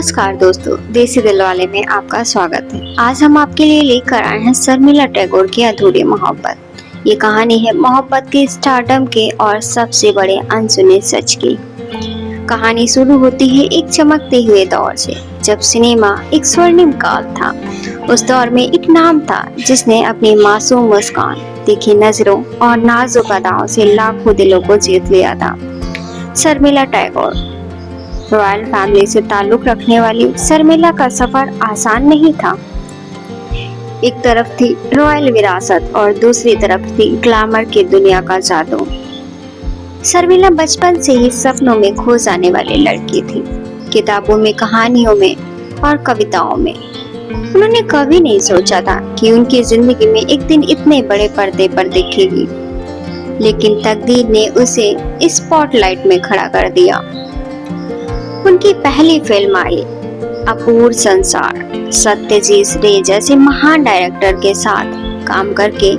नमस्कार दोस्तों, देसी दिलवाले में आपका स्वागत है। आज हम आपके लिए लेकर आए हैं शर्मिला टैगोर की अधूरी मोहब्बत। ये कहानी है मोहब्बत के स्टारडम के और सबसे बड़े अनसुने सच की। कहानी शुरू होती है एक चमकते हुए दौर से, जब सिनेमा एक स्वर्णिम काल था। उस दौर में एक नाम था जिसने अपनी मासूम मुस्कान, तीखी नजरों और नाजुक अदाओं से लाखों दिलों को जीत लिया था। शर्मिला टैगोर। रॉयल फैमिली से ताल्लुक रखने वाली शर्मिला का सफर आसान नहीं था। एक तरफ थी रॉयल विरासत और दूसरी तरफ थी ग्लैमर की दुनिया का जादू। शर्मिला बचपन से ही सपनों में खो जाने वाली लड़की थी, किताबों में, कहानियों में और कविताओं में। उन्होंने कभी नहीं सोचा था कि उनकी जिंदगी में एक दिन इतने बड़े पर्दे पर दिखेगी, लेकिन तकदीर ने उसे स्पॉटलाइट में खड़ा कर दिया। उनकी पहली फिल्म आई अपूर्व संसार। सत्यजीत रे जैसे महान डायरेक्टर के साथ काम करके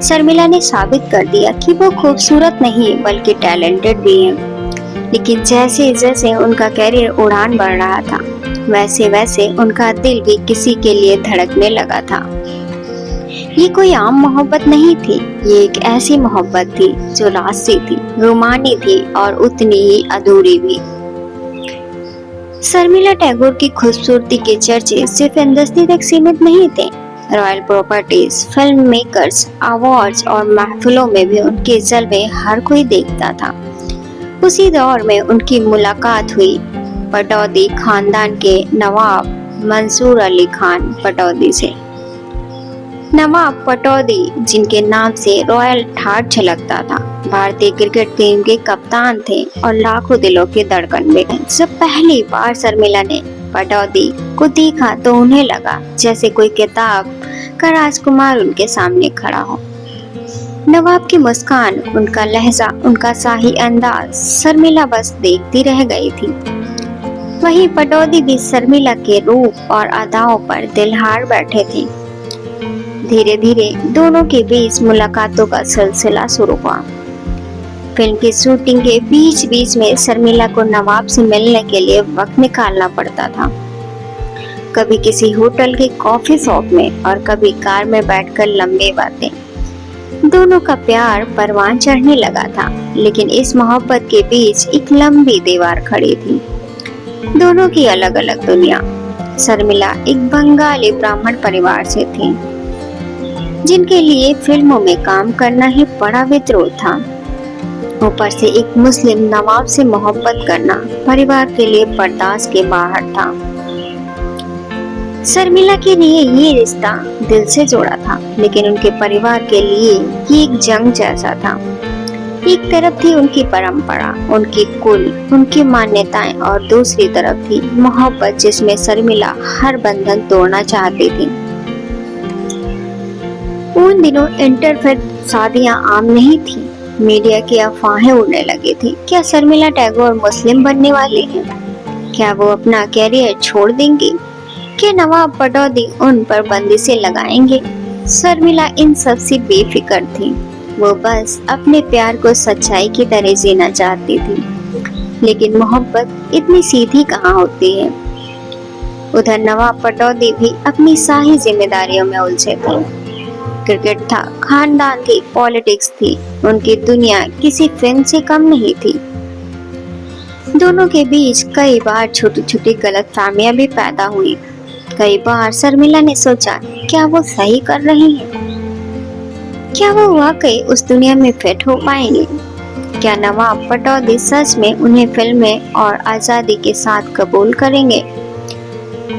शर्मिला ने साबित कर दिया कि वो खूबसूरत नहीं बल्कि टैलेंटेड भी है। लेकिन जैसे जैसे उनका कैरियर उड़ान बढ़ रहा था, वैसे वैसे उनका दिल भी किसी के लिए धड़कने लगा था। ये कोई आम मोहब्बत नहीं थी, ये एक ऐसी मोहब्बत थी जो रास्सी थी, रोमानी थी और उतनी ही अधूरी भी। शर्मिला टैगोर की खूबसूरती के चर्चे सिर्फ इंडस्ट्री तक सीमित नहीं थे। Royal properties, film makers, awards और महफिलों में भी उनके जलवे हर कोई देखता था। उसी दौर में उनकी मुलाकात हुई पटौदी खानदान के नवाब मंसूर अली खान पटौदी से। नवाब पटौदी, जिनके नाम से रॉयल ठाट झलकता था, भारतीय क्रिकेट टीम के कप्तान थे और लाखों दिलों के धड़कन में। जब पहली बार शर्मिला ने पटौदी को देखा तो उन्हें लगा जैसे कोई किताब का राजकुमार उनके सामने खड़ा हो। नवाब की मुस्कान, उनका लहजा, उनका शाही अंदाज, शर्मिला बस देखती रह गई थी। वहीं पटौदी भी शर्मिला के रूप और अदाओं पर दिलहार बैठे थे। धीरे धीरे दोनों के बीच मुलाकातों का सिलसिला शुरू हुआ। फिल्म की शूटिंग के बीच बीच में शर्मिला को नवाब से मिलने के लिए वक्त निकालना पड़ता था। कभी किसी होटल के कॉफी शॉप में और कभी कार में बैठकर लंबी बातें। दोनों का प्यार परवान चढ़ने लगा था, लेकिन इस मोहब्बत के बीच एक लंबी दीवार खड़ी थी। दोनों की अलग अलग दुनिया। शर्मिला एक बंगाली ब्राह्मण परिवार से थी, जिनके लिए फिल्मों में काम करना ही बड़ा विद्रोह था। ऊपर से एक मुस्लिम नवाब से मोहब्बत करना परिवार के लिए बर्दाश्त के बाहर था। शर्मिला के लिए ये रिश्ता दिल से जोड़ा था, लेकिन उनके परिवार के लिए ये एक जंग जैसा था। एक तरफ थी उनकी परंपरा, उनकी कुल, उनकी मान्यताएं और दूसरी तरफ थी मोहब्बत जिसमें शर्मिला हर बंधन तोड़ना चाहती थी। उन दिनों इंटरफेथ शादियां आम नहीं थी। मीडिया की अफवाहें उड़ने लगी थी। क्या शर्मिला टैगोर मुस्लिम बनने वाली हैं? क्या वो अपना कैरियर छोड़ देंगी? क्या नवाब पटौदी उन पर बंदिशें लगाएंगे? शर्मिला इन सब से बेफिक्र थी। वो बस अपने प्यार को सच्चाई की तरह जीना चाहती थी। लेकिन मोहब्बत इतनी सीधी कहाँ होती है। उधर नवाब पटौदी भी अपनी शाही जिम्मेदारियों में उलझे थे। क्रिकेट था, खानदान थी, पॉलिटिक्स थी। उनकी दुनिया किसी फिल्म से कम नहीं थी। दोनों के बीच कई बार छोटी छोटी गलतफहमियां भी पैदा हुई। कई बार शर्मिला ने सोचा, क्या वो सही कर रही है? क्या वो वाकई उस दुनिया में फिट हो पाएंगे? क्या नवाब पटौदी सच में उन्हें फिल्में और आजादी के साथ कबूल करेंगे?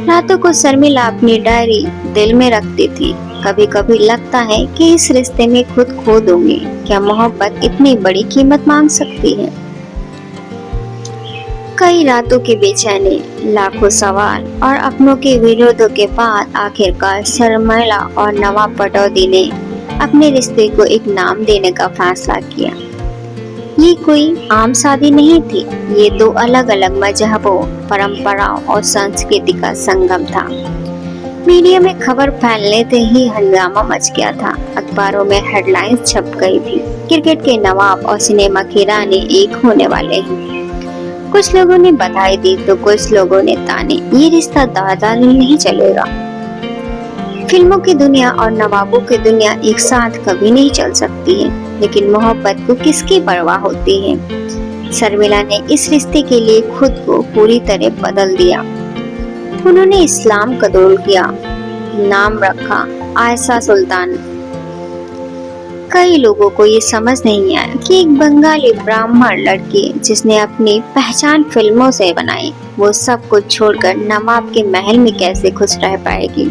रातों को शर्मिला अपनी डायरी दिल में रखती थी। कभी कभी लगता है कि इस रिश्ते में खुद खो दूंगी। क्या मोहब्बत इतनी बड़ी कीमत मांग सकती है? कई रातों की बेचैनी, लाखों सवाल और अपनों के विरोधों के बाद आखिरकार शर्मिला और नवाब पटौदी ने अपने रिश्ते को एक नाम देने का फैसला किया। ये कोई आम शादी नहीं थी, ये दो अलग अलग मजहबों, परंपराओं और संस्कृति का संगम था। मीडिया में खबर फैलने से ही हंगामा मच गया था। अखबारों में हेडलाइंस छप गई थी, क्रिकेट के नवाब और सिनेमा की रानी एक होने वाले हैं। कुछ लोगों ने बधाई दी तो कुछ लोगों ने ताने। ये रिश्ता ज्यादा दिन नहीं चलेगा। फिल्मों की दुनिया और नवाबों की दुनिया एक साथ कभी नहीं चल सकती है, लेकिन मोहब्बत को किसकी परवाह होती है। शर्मिला ने इस रिश्ते के लिए खुद को पूरी तरह बदल दिया। उन्होंने इस्लाम कबूल किया, नाम रखा आयशा सुल्तान। कई लोगों को ये समझ नहीं आया कि एक बंगाली ब्राह्मण लड़की जिसने अपनी पहचान फिल्मों से बनाई, वो सब कुछ छोड़कर नवाब के महल में कैसे खुश रह पाएगी।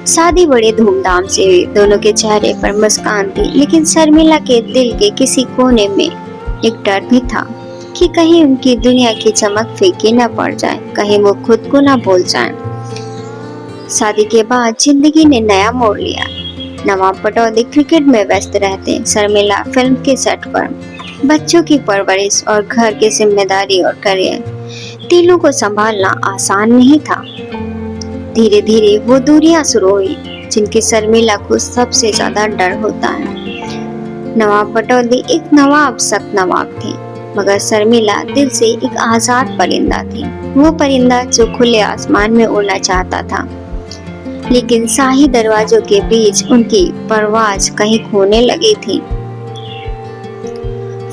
शादी बड़े धूमधाम से हुई। दोनों के चेहरे पर मुस्कान थी, लेकिन शर्मिला के दिल के किसी कोने में एक डर भी था कि कहीं उनकी दुनिया की चमक फीकी न पड़ जाए, कहीं वो खुद को न भूल जाए। शादी के बाद जिंदगी ने नया मोड़ लिया। नवाब पटौदी क्रिकेट में व्यस्त रहते, शर्मिला फिल्म के सेट पर। बच्चों की परवरिश और घर की जिम्मेदारी और करियर, तीनों को संभालना आसान नहीं था। धीरे धीरे वो दूरियां शुरू हुई जिनकी शर्मिला को सबसे ज्यादा डर होता है। नवाब पटौदी एक नवाब सख्त नवाब थे, मगर शर्मिला दिल से एक आजाद परिंदा थी। वो परिंदा जो खुले आसमान में उड़ना चाहता था, लेकिन शाही दरवाजों के बीच उनकी परवाज कहीं खोने लगी थी।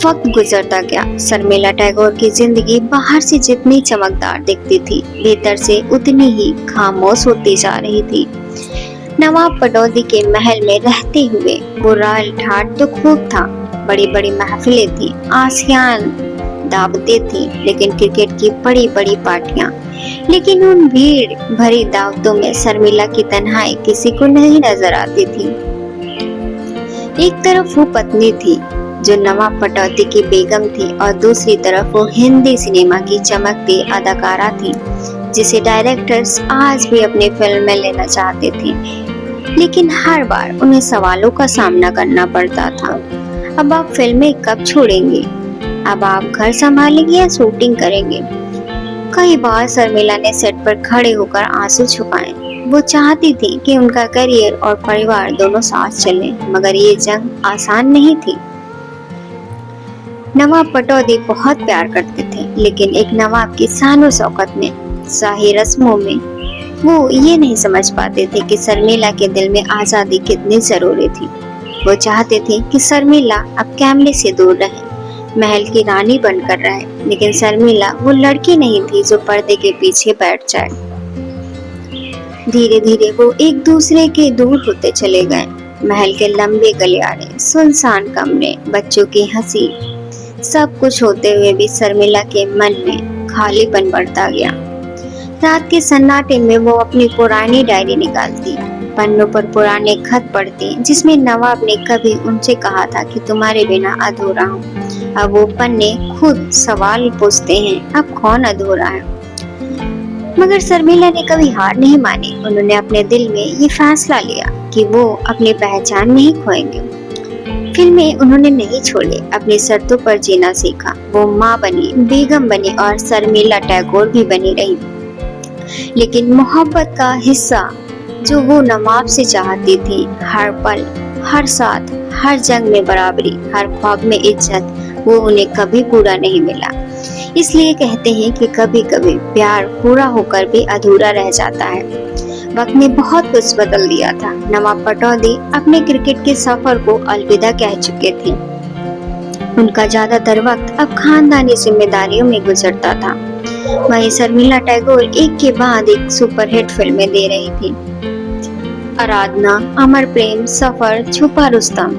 वक्त गुजरता गया। शर्मिला टैगोर की जिंदगी बाहर से जितनी चमकदार दिखती थी, भीतर से उतनी ही खामोश होती जा रही थी। नवाब पटौदी के महल में रहते हुए वो रॉयल ठाट तो खूब था, बड़ी बड़ी महफिलें थी, आसियान दावतें थी, लेकिन क्रिकेट की बड़ी बड़ी पार्टियां। लेकिन उन भीड़ भरी दावतों में शर्मिला की तन्हाई किसी को नहीं नजर आती थी। एक तरफ वो पत्नी थी जो नवाब पटौदी की बेगम थी, और दूसरी तरफ वो हिंदी सिनेमा की चमकती अदाकारा थी जिसे डायरेक्टर्स आज भी अपनी फिल्म में लेना चाहते थे, लेकिन हर बार उन्हें सवालों का सामना करना पड़ता था। अब आप फिल्में कब छोड़ेंगे? अब आप घर संभालेंगे या शूटिंग करेंगे? कई बार शर्मिला ने सेट पर खड़े होकर आंसू छुपाए। वो चाहती थी कि उनका करियर और परिवार दोनों साथ चले, मगर ये जंग आसान नहीं थी। नवाब पटौदी बहुत प्यार करते थे, लेकिन एक नवाब की शान शौकत में, शाही रस्मों में वो ये नहीं समझ पाते थे कि शर्मिला के दिल में आजादी कितनी जरूरी थी। वो चाहते थे कि शर्मिला अब कैमरे से दूर रहे, महल की रानी बनकर रहे, लेकिन शर्मिला वो लड़की नहीं थी जो पर्दे के पीछे बैठ जाए। धीरे धीरे वो एक दूसरे के दूर होते चले गए। महल के लंबे गलियारे, सुनसान कमरे, बच्चों की हंसी, सब कुछ होते हुए भी शर्मिला के मन में खालीपन बढ़ता गया। रात के सन्नाटे में वो अपनी पुरानी डायरी निकालती, पन्नों पर पुराने खत पढ़ती जिसमें नवाब ने कभी उनसे कहा था कि तुम्हारे बिना अधूरा हूँ। अब वो पन्ने खुद सवाल पूछते हैं, अब कौन अधूरा है? मगर शर्मिला ने कभी हार नहीं मानी। उन्होंने अपने दिल में ये फैसला लिया कि वो अपनी पहचान नहीं खोएंगे। फिल्में उन्होंने नहीं छोड़ी, अपनी शर्तों पर जीना सीखा। वो माँ बनी, बेगम बनी और शर्मिला टैगोर भी बनी रही। लेकिन मोहब्बत का हिस्सा जो वो नवाब से चाहती थी, हर पल, हर साथ, हर जंग में बराबरी, हर ख्वाब में इज्जत, वो उन्हें कभी पूरा नहीं मिला। इसलिए कहते हैं कि कभी कभी प्यार पूरा होकर भी अधूरा रह जाता है। वक्त ने बहुत कुछ बदल दिया था। नवाब पटौदी अपने क्रिकेट के सफर को अलविदा कह चुके थे। उनका ज्यादातर वक्त अब खानदानी जिम्मेदारियों में गुजरता था। वहीं शर्मिला टैगोर एक के बाद एक सुपरहिट फिल्में दे रही थी। आराधना, अमर प्रेम, सफर, छुपा रुस्तम,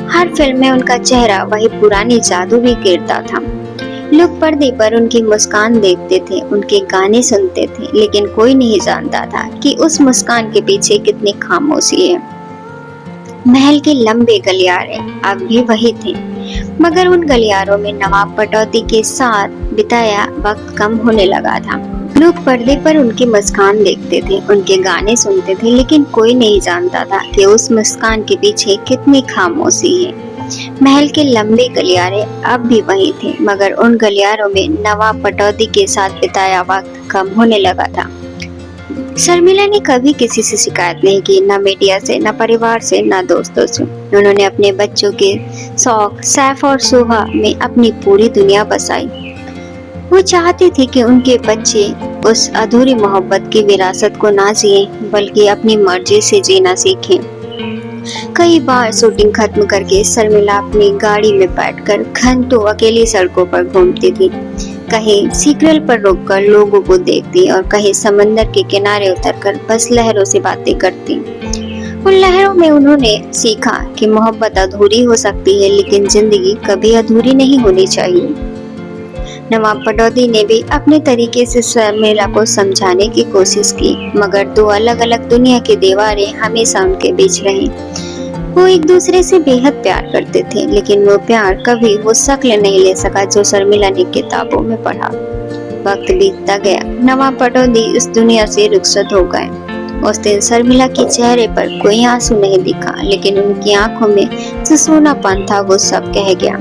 हर फिल्म में उनका चेहरा वही पुरानी जादू भी गिरता था। लोग पर्दे पर उनकी मुस्कान देखते थे, उनके गाने सुनते थे, लेकिन कोई नहीं जानता था कि उस मुस्कान के पीछे कितनी खामोशी है। महल के लंबे गलियारे अब भी वही थे, मगर उन गलियारों में नवाब पटौदी के साथ बिताया वक्त कम होने लगा था। लोग पर्दे पर उनकी मुस्कान देखते थे, उनके गाने सुनते थे, लेकिन कोई नहीं जानता था कि उस मुस्कान के पीछे कितनी खामोशी है। महल के लंबे गलियारे अब भी वही थे, मगर उन गलियारों में नवाब पटौदी के साथ बिताया वक्त कम होने लगा था। शर्मिला ने कभी किसी से शिकायत नहीं की, न मीडिया से, न परिवार से, न दोस्तों से। उन्होंने अपने बच्चों के शौक, सैफ और सोहा में अपनी पूरी दुनिया बसाई। वो चाहती थी कि उनके बच्चे उस अधूरी मोहब्बत की विरासत को ना जिए बल्कि अपनी मर्जी से जीना सीखें। कई बार शूटिंग खत्म करके शर्मिला अपनी गाड़ी में बैठकर घंटों अकेली सड़कों पर घूमती थी। कहीं सीक्रेट पर रोककर लोगों को देखती और कहीं समंदर के किनारे उतरकर बस लहरों से बातें करती। उन लहरों में उन्होंने सीखा कि मोहब्बत अधूरी हो सकती है लेकिन जिंदगी कभी अधूरी नहीं होनी चाहिए। नवाब पटौदी ने भी अपने तरीके से शर्मिला को समझाने की कोशिश की, मगर दो अलग अलग दुनिया की दीवारें हमेशा उनके बीच रहीं। वो एक दूसरे से बेहद प्यार करते थे, लेकिन वो प्यार कभी वो शक्ल नहीं ले सका जो शर्मिला ने किताबों में पढ़ा। वक्त बीतता गया, नवाब पटौदी इस दुनिया से रुखसत हो गए। उस दिन शर्मिला के चेहरे पर कोई आंसू नहीं दिखा, लेकिन उनकी आंखों में जो सोनापन था वो सब कह गया।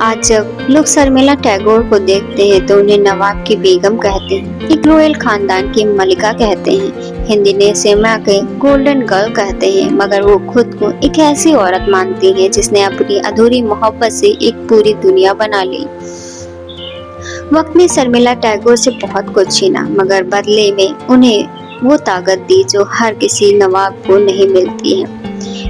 आज जब लोग शर्मिला टैगोर को देखते हैं तो उन्हें नवाब की बेगम कहते हैं, एक रॉयल खानदान की मलिका कहते हैं, हिंदी ने सिनेमा के गोल्डन गर्ल कहते हैं, मगर वो खुद को एक ऐसी औरत मानती है जिसने अपनी अधूरी मोहब्बत से एक पूरी दुनिया बना ली। वक्त ने शर्मिला टैगोर से बहुत कुछ छीना, मगर बदले में उन्हें वो ताकत दी जो हर किसी नवाब को नहीं मिलती है।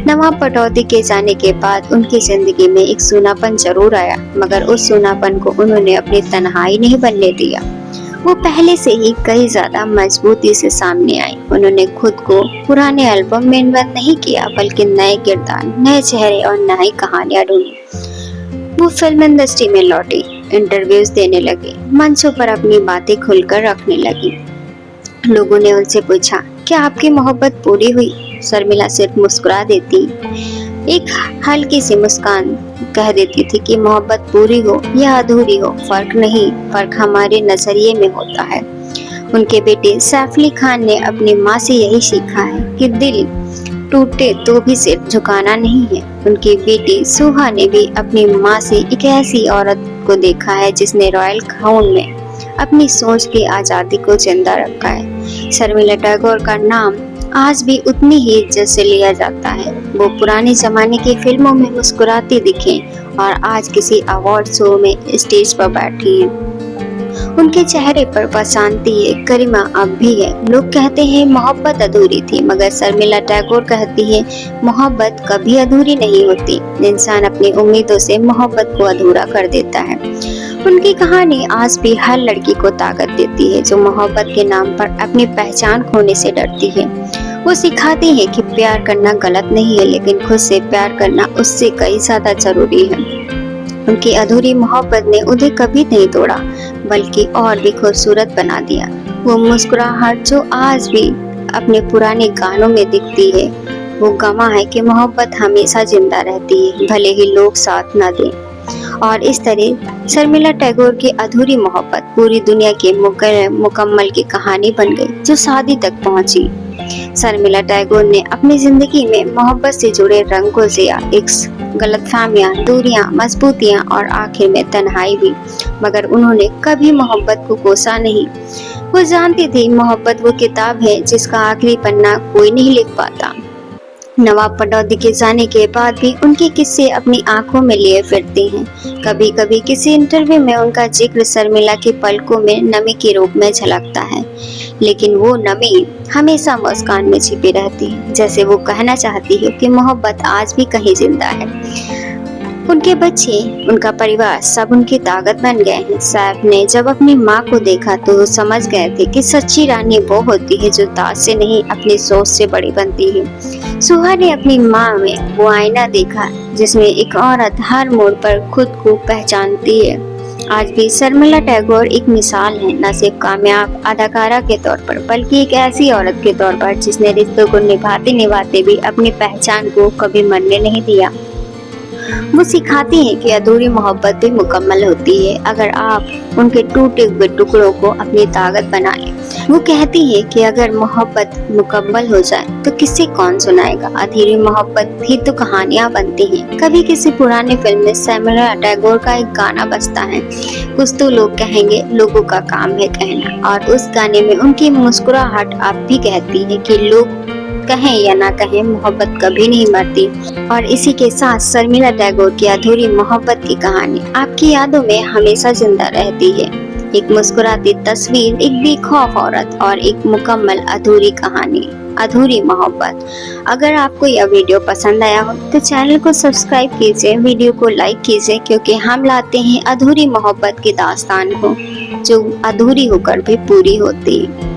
नवाब पटौदी के जाने के बाद उनकी जिंदगी में एक सूनापन जरूर आया, मगर उस सूनापन को उन्होंने अपनी तन्हाई नहीं बनने दिया। वो पहले से ही कई ज्यादा मजबूती से सामने आई। उन्होंने खुद को पुराने एल्बम में इन्वेंट नहीं किया, बल्कि नए किरदार, नए चेहरे और नई कहानियां ढूंढी। वो फिल्म इंडस्ट्री में लौटी, इंटरव्यूज देने लगे, मंचों पर अपनी बातें खुलकर रखने लगी। लोगों ने उनसे पूछा, क्या आपकी मोहब्बत पूरी हुई? शर्मिला सिर्फ मुस्कुरा देती, एक हल्की सी मुस्कान कह देती थी कि मोहब्बत पूरी हो या अधूरी हो, फर्क नहीं, फर्क हमारे नजरिए में होता है। उनके बेटे सैफ अली खान ने अपनी माँ से यही सीखा है कि दिल टूटे तो भी सिर झुकाना नहीं है। उनकी बेटी सुहा ने भी अपनी माँ से एक ऐसी औरत को देखा है जिसने रॉयल खून में अपनी सोच की आजादी को जिंदा रखा है। शर्मिला टैगोर का नाम आज भी उतनी ही इज्जत से लिया जाता है। वो पुराने जमाने की फिल्मों में मुस्कुराती दिखे और आज किसी अवार्ड शो में स्टेज पर बैठी हैं। उनके चेहरे पर बस शांति है, गरिमा अब भी है। लोग कहते हैं मोहब्बत अधूरी थी, मगर शर्मिला टैगोर कहती है मोहब्बत कभी अधूरी नहीं होती। इंसान अपनी उम्मीदों से मोहब्बत को अधूरा कर देता है। उनकी कहानी आज भी हर लड़की को ताकत देती है जो मोहब्बत के नाम पर अपनी पहचान खोने से डरती है। वो सिखाती है कि प्यार करना गलत नहीं है, लेकिन खुद से प्यार करना उससे कई ज्यादा जरूरी है। उनकी अधूरी मोहब्बत ने उन्हें कभी नहीं तोड़ा, बल्कि और भी खूबसूरत बना दिया। वो मुस्कुराहट जो आज भी अपने पुराने गानों में दिखती है, वो गवाह है कि मोहब्बत हमेशा जिंदा रहती है, भले ही लोग साथ न दें। और इस तरह शर्मिला टैगोर की अधूरी मोहब्बत पूरी दुनिया के मुकम्मल की कहानी बन गई जो शादी तक पहुंची। शर्मिला टैगोर ने अपनी जिंदगी में मोहब्बत से जुड़े रंग को जिया, गलतफहमियां, दूरियां, मजबूतियां और आखिर में तन्हाई भी, मगर उन्होंने कभी मोहब्बत को कोसा नहीं। वो जानती थी मोहब्बत वो किताब है जिसका आखिरी पन्ना कोई नहीं लिख पाता। नवाब पटौदी के जाने के बाद भी उनके किस्से अपनी आंखों में लिए फिरते हैं। कभी कभी किसी इंटरव्यू में उनका जिक्र शर्मिला की पलकों में नमी के रूप में झलकता है, लेकिन वो नमी हमेशा मुस्कान में छिपी रहती है, जैसे वो कहना चाहती है कि मोहब्बत आज भी कहीं जिंदा है। उनके बच्चे, उनका परिवार सब उनकी ताकत बन गए हैं। सैफ ने जब अपनी माँ को देखा तो वो समझ गए थे कि सच्ची रानी वो होती है जो दाज से नहीं अपनी सोच से बड़ी बनती है। सुहा ने अपनी माँ में वो आईना देखा जिसमें एक औरत हर मोड़ पर खुद को पहचानती है। आज भी शर्मिला टैगोर एक मिसाल है, न सिर्फ कामयाब अदाकारा के तौर पर, बल्कि एक ऐसी औरत के तौर पर जिसने रिश्तों को निभाते निभाते भी अपनी पहचान को कभी मरने नहीं दिया। वो सिखाती है कि अधूरी मोहब्बत भी मुकम्मल होती है अगर आप उनके टूटे हुए टुकड़ों को अपनी ताकत बना लें। वो कहती है कि अगर मोहब्बत मुकम्मल हो जाए तो किसे कौन सुनाएगा। अधूरी मोहब्बत भी तो कहानियां बनती हैं। कभी किसी पुराने फिल्म में शर्मिला टैगोर का एक गाना बजता है, कुछ तो लोग कहेंगे, लोगों का काम है कहना, और उस गाने में उनकी मुस्कुराहट आप भी कहती है कि लोग कहें या ना कहें, मोहब्बत कभी नहीं मरती। और इसी के साथ शर्मिला टैगोर की अधूरी मोहब्बत की कहानी आपकी यादों में हमेशा जिंदा रहती है। एक मुस्कुराती तस्वीर, एक बेखौफ औरत और एक मुकम्मल अधूरी कहानी, अधूरी मोहब्बत। अगर आपको यह वीडियो पसंद आया हो तो चैनल को सब्सक्राइब कीजिए, वीडियो को लाइक कीजिए, क्योंकि हम लाते हैं अधूरी मोहब्बत की दास्तान को, जो अधूरी होकर भी पूरी होती है।